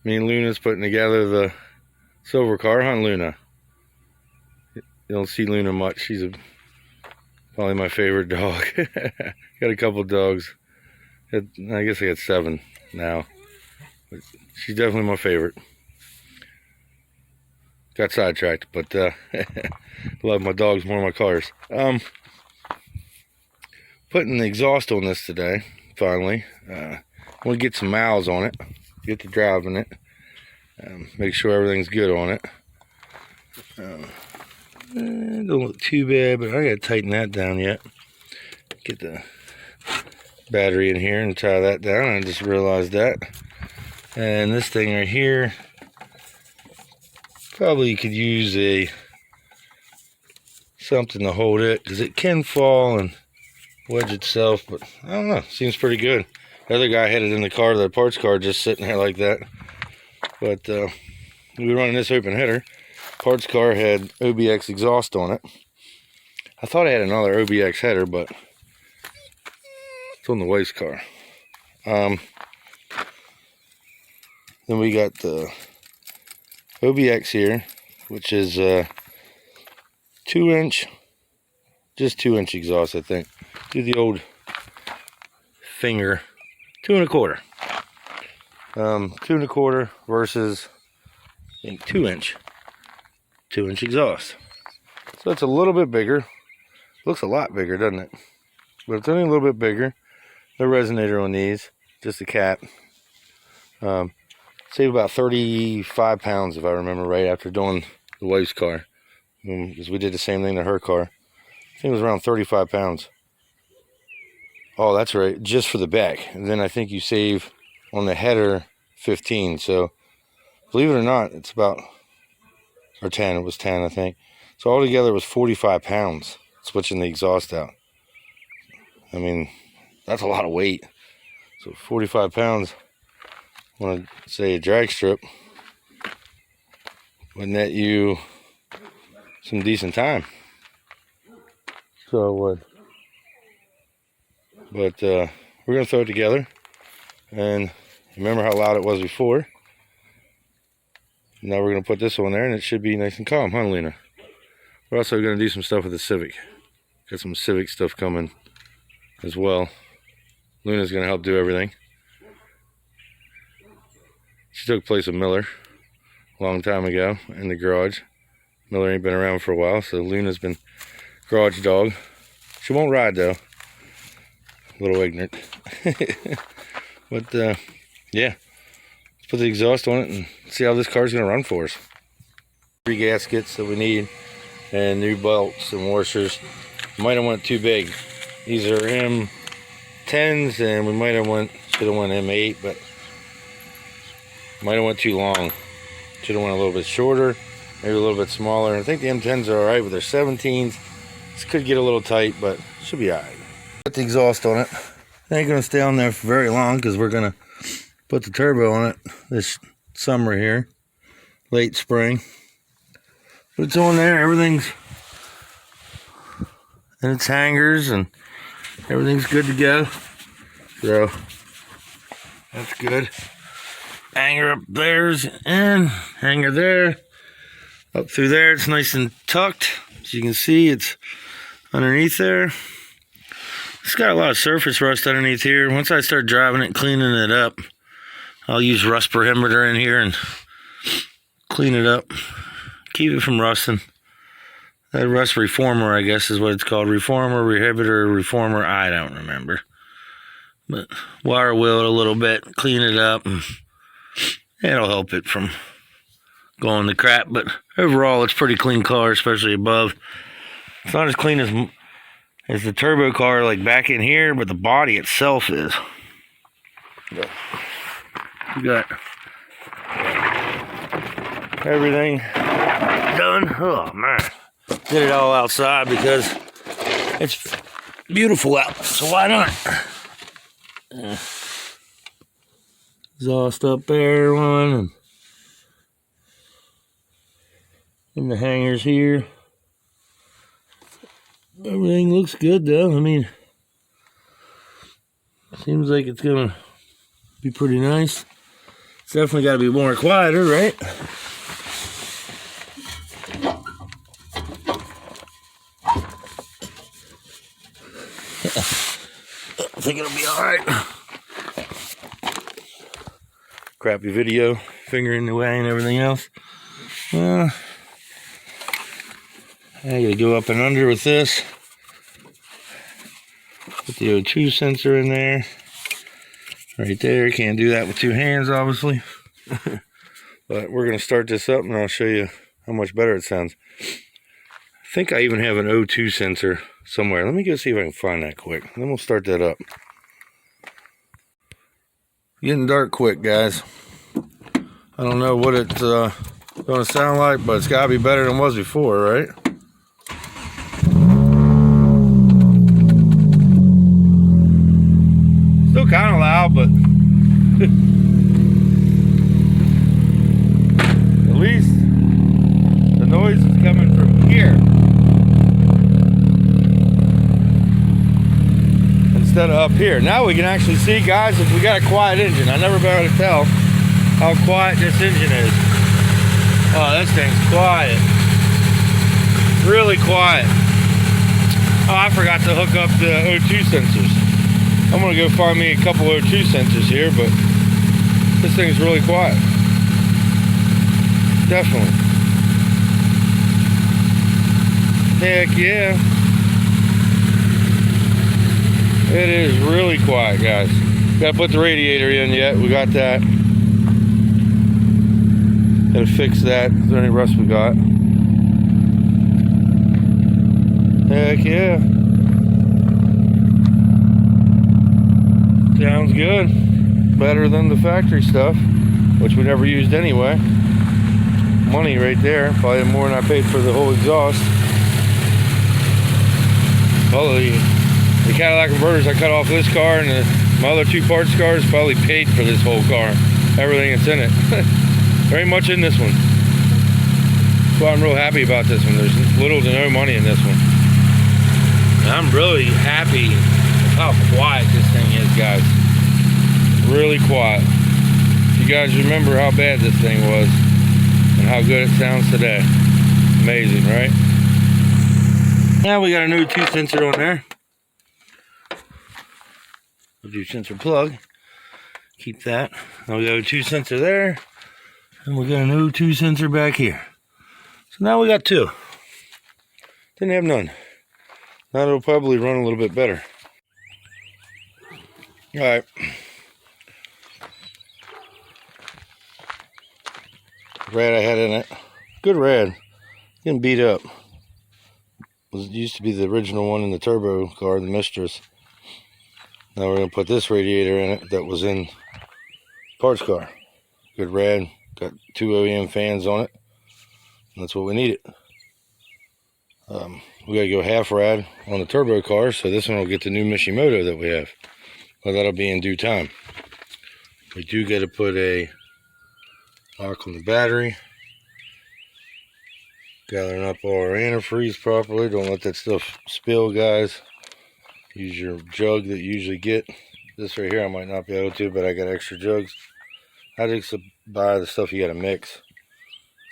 Me and Luna's putting together the silver car, huh, Luna? You don't see Luna much. She's probably my favorite dog. Got a couple dogs. I guess I got 7 now. But she's definitely my favorite. Got sidetracked, but love my dogs more than my cars. Putting the exhaust on this today, finally. I want to get some miles on it, get to driving it, make sure everything's good on it. Don't look too bad, but I gotta tighten that down yet. Get the battery in here and tie that down. I just realized that. And this thing right here, probably could use something to hold it, because it can fall and wedge itself, but I don't know, seems pretty good. The other guy had it in the car, the parts car, just sitting there like that. But we were running this open header. Parts car had OBX exhaust on it. I thought I had another OBX header, but it's on the wife's car. Then we got the OBX here, which is 2-inch, just 2-inch exhaust, I think. Do the old finger, 2 1/4. 2 1/4 versus, I think, 2-inch exhaust. So it's a little bit bigger. Looks a lot bigger, doesn't it? But it's only a little bit bigger. No resonator on these, just a cap. Save about 35 pounds if I remember right, after doing the wife's car, because we did the same thing to her car. I think it was around 35 pounds. Oh, that's right, just for the back. And then I think you save on the header 15. So believe it or not, it's about, or 10, it was 10, I think. So altogether it was 45 pounds switching the exhaust out. I mean, that's a lot of weight. So 45 pounds, I want to say a drag strip would net you some decent time. So it would. But we're going to throw it together. And remember how loud it was before. Now we're going to put this on there and it should be nice and calm, huh, Lena? We're also going to do some stuff with the Civic. Got some Civic stuff coming as well. Luna's going to help do everything. She took place with Miller a long time ago in the garage. Miller ain't been around for a while, so Luna's been garage dog. She won't ride though. A little ignorant. But yeah, let's put the exhaust on it and see how this car's going to run for us. 3 gaskets that we need, and new bolts and washers. Might have went too big. These are M10s, and we might have should have went M8, but might have went too long. Should have went a little bit shorter, maybe a little bit smaller. I think the M10s are alright, but they're 17s. This could get a little tight, but should be alright. Put the exhaust on it. It ain't gonna stay on there for very long, because we're gonna put the turbo on it this summer here, late spring. But it's on there, everything's in its hangers, and everything's good to go. So that's good. Hanger up there's in, hanger there, up through there. It's nice and tucked. As you can see, it's underneath there. It's got a lot of surface rust underneath here. Once I start driving it and cleaning it up, I'll use rust perimeter in here and clean it up. Keep it from rusting. That rust reformer, I guess is what it's called. Reformer, rehibitor, reformer, I don't remember. But wire wheel it a little bit, clean it up, and it'll help it from going to crap. But overall, it's a pretty clean car, especially above. It's not as clean as the turbo car, like back in here, but the body itself is. But we got everything done. Oh man, did it all outside because it's beautiful out, so why not? Exhaust up there, one, and in the hangers here. Everything looks good though. I mean, seems like it's gonna be pretty nice. It's definitely got to be more quieter, right? I think it'll be alright. Crappy video, finger in the way and everything else. I gotta go up and under with this. Put the O2 sensor in there. Right there. Can't do that with two hands, obviously. But we're gonna start this up and I'll show you how much better it sounds. I think I even have an O2 sensor somewhere. Let me go see if I can find that quick. Then we'll start that up. Getting dark quick, guys. I don't know what it's gonna sound like, but it's gotta be better than it was before, right? Still kind of loud, but at least the noise is coming from here instead of up here. Now we can actually see, guys, if we got a quiet engine. I never been able to tell how quiet this engine is. Oh, this thing's quiet. Really quiet. Oh, I forgot to hook up the O2 sensors. I'm gonna go find me a couple O2 sensors here, but this thing's really quiet. Definitely. Heck yeah. It is really quiet, guys. Gotta put the radiator in yet. We got that. Gotta fix that. Is there any rust we got? Heck yeah. Sounds good. Better than the factory stuff, which we never used anyway. Money right there. Probably more than I paid for the whole exhaust. Probably the Cadillac converters I cut off this car and my other two parts cars probably paid for this whole car. Everything that's in it. There ain't much in this one. That's why I'm real happy about this one. There's little to no money in this one. And I'm really happy with how quiet this thing is, guys. Really quiet. You guys remember how bad this thing was and how good it sounds today. Amazing, right? Now we got a new O2 sensor on there. O2 sensor plug. Keep that. Now we got a O2 sensor there. And we got an O2 sensor back here. So now we got two. Didn't have none. Now it'll probably run a little bit better. Alright. Rad I had in it. Good rad. Getting beat up. It used to be the original one in the turbo car, the Mistress. Now we're going to put this radiator in it that was in parts car. Good rad. Got two OEM fans on it. And that's what we needed. We got to go half rad on the turbo car, so this one will get the new Mishimoto that we have. Well, that'll be in due time. We do got to put a lock on the battery. Gathering up all our antifreeze properly. Don't let that stuff spill, guys. Use your jug that you usually get. This right here I might not be able to, but I got extra jugs. I just buy the stuff you got to mix.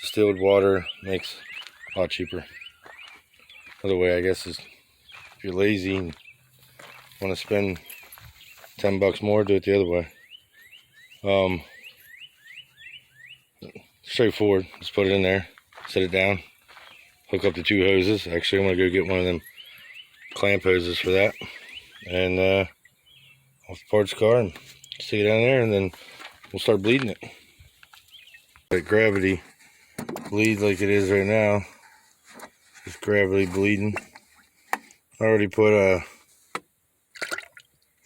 Distilled water makes a lot cheaper. Other way, I guess, is if you're lazy and want to spend $10 more, do it the other way. Straightforward. Just put it in there, set it down, hook up the two hoses. Actually, I'm gonna go get one of them clamp hoses for that, and off the parts car and stick it down there, and then we'll start bleeding it. Let gravity bleed like it is right now. Just gravity bleeding. I already put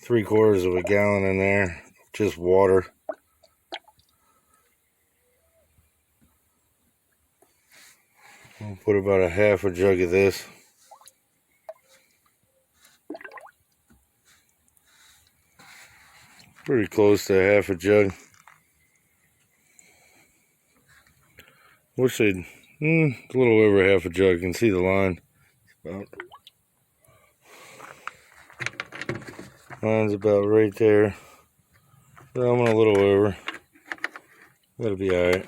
3/4 of a gallon in there, just water. I'll put about a half a jug of this. Pretty close to a half a jug. Wish they'd, a little over half a jug. You can see the line. Line's about right there. So I'm a little over. That'll be alright.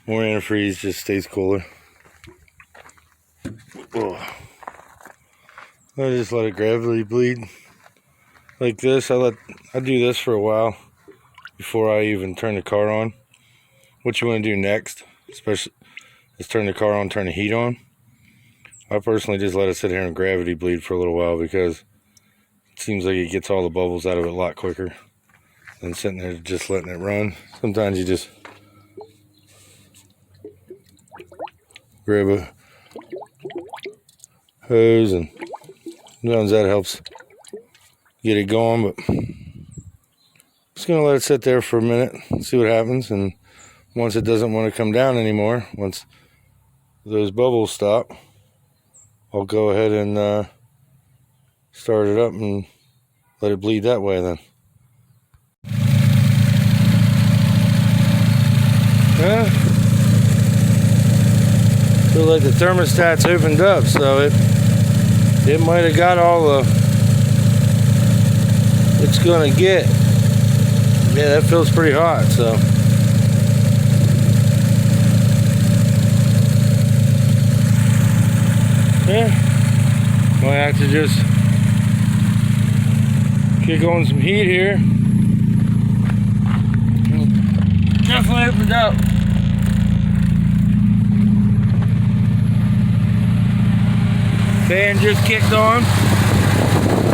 More antifreeze, just stays cooler. Oh. I just let it gravity bleed like this. I do this for a while before I even turn the car on. What you want to do next, especially, is turn the car on, turn the heat on. I personally just let it sit here and gravity bleed for a little while because it seems like it gets all the bubbles out of it a lot quicker than sitting there just letting it run. Sometimes you just grab a hose and sometimes that helps get it going, but just gonna let it sit there for a minute, see what happens, and once it doesn't want to come down anymore, once those bubbles stop, I'll go ahead and start it up and let it bleed that way then. Feel like the thermostat's opened up, so it might have got all the it's gonna get. Yeah, that feels pretty hot, so. Yeah, might have to just kick on some heat here. Definitely opened up. Fan just kicked on.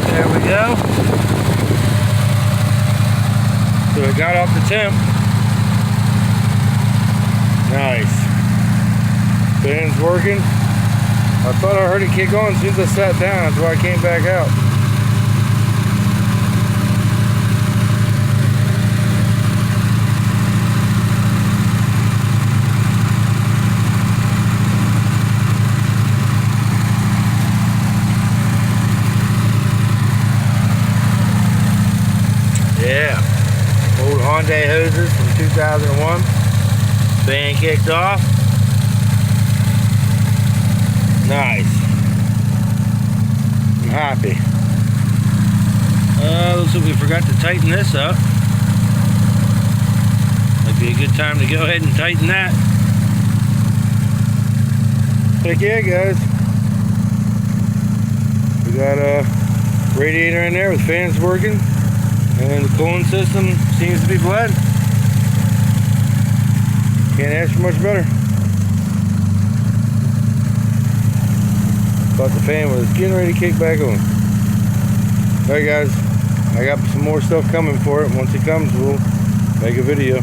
There we go. So it got off the temp. Nice. Fan's working. I thought I heard it kick on as soon as I sat down. That's why I came back out. Yeah. Old Hyundai hoses from 2001. Fan kicked off. Nice. I'm happy. Looks like we forgot to tighten this up. Might be a good time to go ahead and tighten that. Heck yeah, guys. We got a radiator in there with fans working, and the cooling system seems to be bled. Can't ask for much better. Thought the fan was getting ready to kick back on. Alright guys, I got some more stuff coming for it. Once it comes, we'll make a video.